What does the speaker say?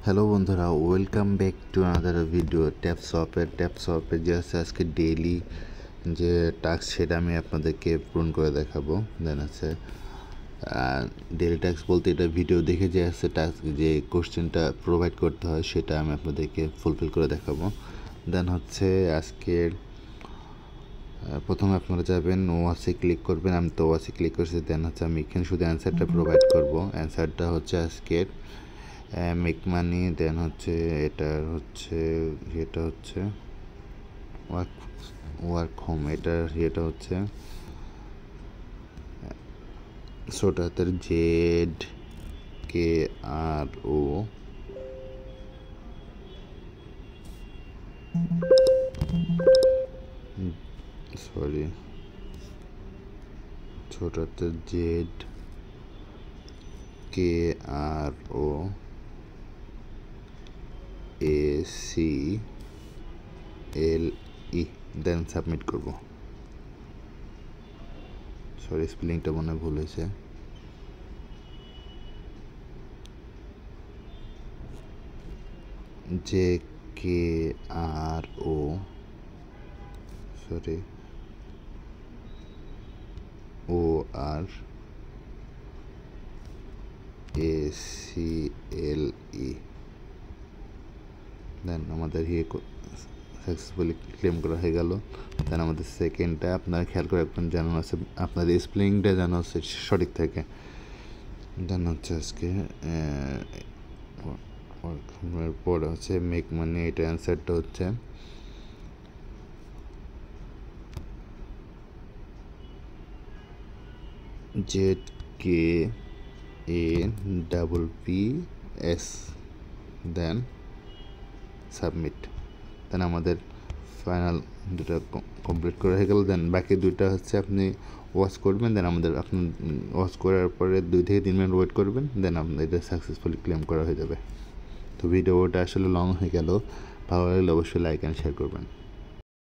Hello বন্ধুরা, welcome back to another video ট্যাপসপের যে আছে আজকে ডেইলি যে টাস্ক সেটা আমি আপনাদেরকে পূরণ করে দেখাবো। দেন আছে ডেইলি টাস্ক বলতে এটা ভিডিও দেখে যে আছে টাস্ক যে কোশ্চেনটা প্রোভাইড করতে হয় সেটা আমি আপনাদেরকে ফুলফিল করে দেখাবো। দেন হচ্ছে আজকের প্রথমে আপনারা যাবেন ওয়াসে ক্লিক করবেন। আমি তো ওয়াসে ক্লিক করছি। দেন হচ্ছে আমি এখানে শুধু অ্যান্সারটা প্রোভাইড করবো। অ্যান্সারটা হচ্ছে আজকের মেক মানি। দেন হচ্ছে এটা হচ্ছে ওয়ার্ক হোম। এটা হচ্ছে ছোট হাতের ZKRO সরি ছোট হাতের ZKROACLE। দেন সাবমিট করব। সরি, স্পেলিংটা মনে হয় ভুল হয়েছে। JKRO sorry ORACLE। দেন আমাদের সাকসেসফুলি ক্লেম করা হয়ে গেল। দেন আমাদের সেকেন্ডটা আপনারা খেয়াল করে রাখবেন যেন আছে আপনাদের স্পেলিংটা যেন হচ্ছে সঠিক থাকে। দেন হচ্ছে আজকে পর হচ্ছে মেক মানি। এটা অ্যান্সারটা হচ্ছে ZKAPPS। দেন সাবমিট। দেন আমাদের ফাইনাল দুটো কমপ্লিট করা হয়ে গেল। দেন বাকি দুইটা হচ্ছে আপনি ওয়াচ করবেন। দেন আপনি ওয়াচ করার পরে 2 থেকে 3 মিনিট ওয়েট করবেন। দেন আপনার এটা সাকসেসফুলি ক্লেম করা হয়ে যাবে। তো ভিডিওটা আসলে লং হয়ে গেল। ভালো লাগলে অবশ্যই লাইক অ্যান্ড শেয়ার করবেন।